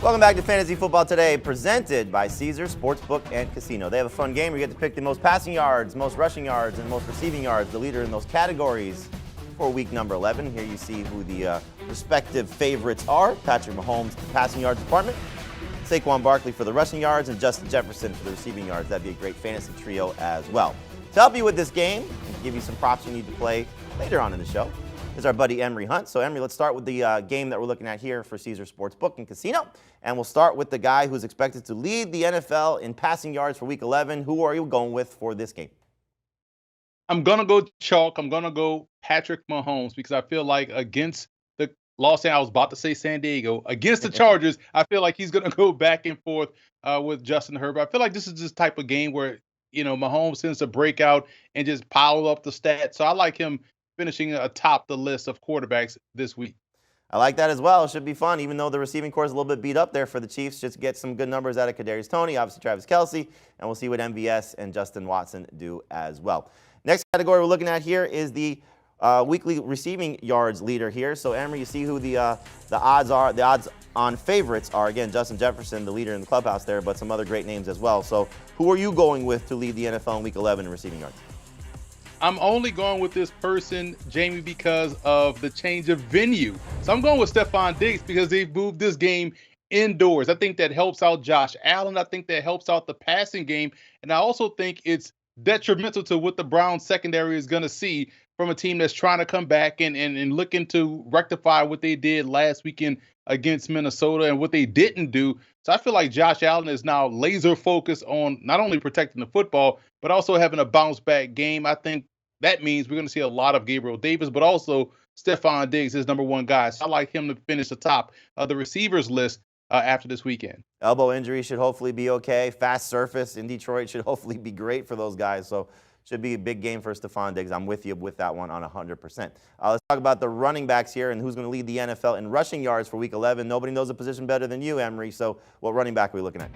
Welcome back to Fantasy Football Today, presented by Caesars Sportsbook and Casino. They have a fun game where you get to pick the most passing yards, most rushing yards, and most receiving yards, the leader in those categories for week number 11. Here you see who the respective favorites are. Patrick Mahomes, the passing yards department, Saquon Barkley for the rushing yards, and Justin Jefferson for the receiving yards. That'd be a great fantasy trio as well. To help you with this game and give you some props you need to play later on in the show is our buddy Emory Hunt. So Emory, let's start with the game that we're looking at here for Caesars Sportsbook and Casino. And we'll start with the guy who's expected to lead the NFL in passing yards for week 11. Who are you going with for this game? I'm going to go chalk. I'm going to go Patrick Mahomes because I feel like against the Los Angeles, I was about to say San Diego, against the Chargers, I feel like he's going to go back and forth with Justin Herbert. I feel like this is this type of game where, Mahomes tends to break out and just pile up the stats. So I like him finishing atop the list of quarterbacks this week. I like that as well. It should be fun, even though the receiving core is a little bit beat up there for the Chiefs. Just get some good numbers out of Kadarius Toney, obviously Travis Kelce, and we'll see what MVS and Justin Watson do as well. Next category we're looking at here is the weekly receiving yards leader here. So, Emory, you see who the odds are. The odds-on favorites are, again, Justin Jefferson, the leader in the clubhouse there, but some other great names as well. So, who are you going with to lead the NFL in Week 11 in receiving yards? I'm only going with this person, Jamie, because of the change of venue. So I'm going with Stephon Diggs because they've moved this game indoors. I think that helps out Josh Allen. I think that helps out the passing game. And I also think it's detrimental to what the Browns secondary is going to see from a team that's trying to come back and looking to rectify what they did last weekend against Minnesota and what they didn't do. So I feel like Josh Allen is now laser focused on not only protecting the football, but also having a bounce back game. I think that means we're going to see a lot of Gabriel Davis, but also Stephon Diggs, his number one guy. So I like him to finish the top of the receivers list after this weekend. Elbow injury should hopefully be okay. Fast surface in Detroit should hopefully be great for those guys. So should be a big game for Stephon Diggs. I'm with you with that one on 100%. Let's talk about the running backs here and who's going to lead the NFL in rushing yards for Week 11. Nobody knows the position better than you, Emory. So what running back are we looking at?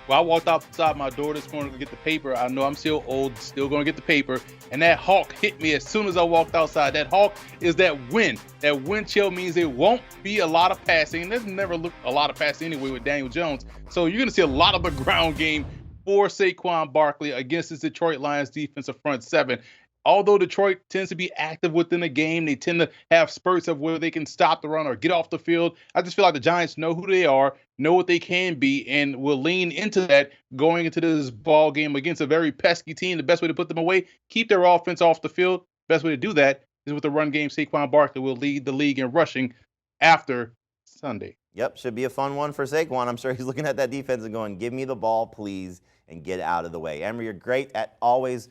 Well, I walked outside my door this morning to get the paper. I know I'm still old, still going to get the paper. And that hawk hit me as soon as I walked outside. That hawk is that wind. That wind chill means there won't be a lot of passing. And there's never a lot of passing anyway with Daniel Jones. So you're going to see a lot of the ground game for Saquon Barkley against this Detroit Lions defensive front seven. Although Detroit tends to be active within the game, they tend to have spurts of where they can stop the run or get off the field. I just feel like the Giants know who they are, know what they can be, and will lean into that going into this ball game against a very pesky team. The best way to put them away, keep their offense off the field. Best way to do that is with the run game. Saquon Barkley will lead the league in rushing after Sunday. Yep, should be a fun one for Saquon. I'm sure he's looking at that defense and going, give me the ball, please, and get out of the way. Emory, you're great at always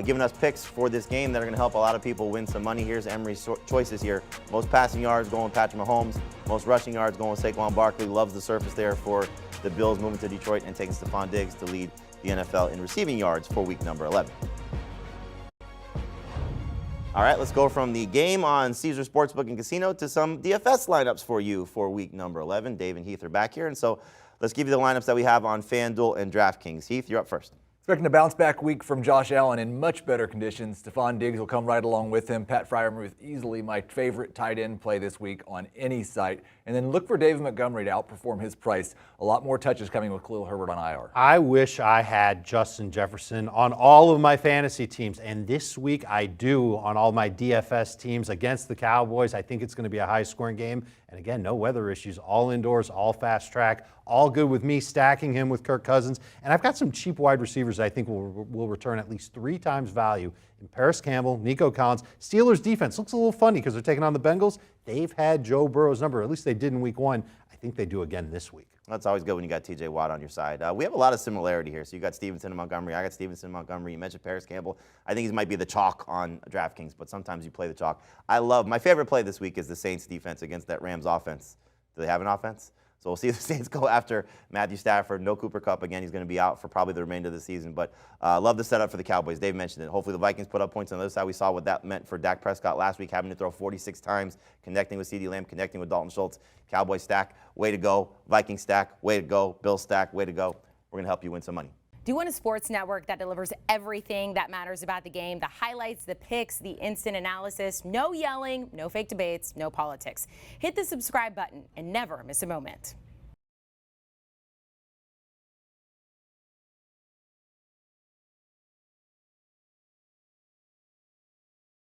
giving us picks for this game that are going to help a lot of people win some money. Here's Emory's choices here. Most passing yards going with Patrick Mahomes. Most rushing yards going with Saquon Barkley. Loves the surface there for the Bills moving to Detroit and taking Stephon Diggs to lead the NFL in receiving yards for week number 11. All right, let's go from the game on Caesars Sportsbook and Casino to some DFS lineups for you for week number 11. Dave and Heath are back here, and so let's give you the lineups that we have on FanDuel and DraftKings. Heath, you're up first. Expecting a bounce-back week from Josh Allen in much better conditions. Stephon Diggs will come right along with him. Pat Freiermuth, easily my favorite tight end play this week on any site. And then look for David Montgomery to outperform his price. A lot more touches coming with Khalil Herbert on IR. I wish I had Justin Jefferson on all of my fantasy teams. And this week I do on all my DFS teams against the Cowboys. I think it's going to be a high-scoring game. And again, no weather issues, all indoors, all fast track, all good with me stacking him with Kirk Cousins. And I've got some cheap wide receivers I think will return at least 3 times value in Paris Campbell, Nico Collins. Steelers defense looks a little funny because they're taking on the Bengals. They've had Joe Burrow's number. At least they did in week 1. I think they do again this week. That's always good when you got T.J. Watt on your side. We have a lot of similarity here. So you got Stevenson and Montgomery. I got Stevenson and Montgomery. You mentioned Paris Campbell. I think he might be the chalk on DraftKings, but sometimes you play the chalk. My favorite play this week is the Saints defense against that Rams offense. Do they have an offense? So we'll see if the Saints go after Matthew Stafford. No Cooper Kupp again. He's going to be out for probably the remainder of the season. But love the setup for the Cowboys. Dave mentioned it. Hopefully the Vikings put up points on the other side. We saw what that meant for Dak Prescott last week, having to throw 46 times, connecting with CeeDee Lamb, connecting with Dalton Schultz. Cowboys stack, way to go. Vikings stack, way to go. Bills stack, way to go. We're going to help you win some money. Do you want a sports network that delivers everything that matters about the game? The highlights, the picks, the instant analysis, no yelling, no fake debates, no politics. Hit the subscribe button and never miss a moment.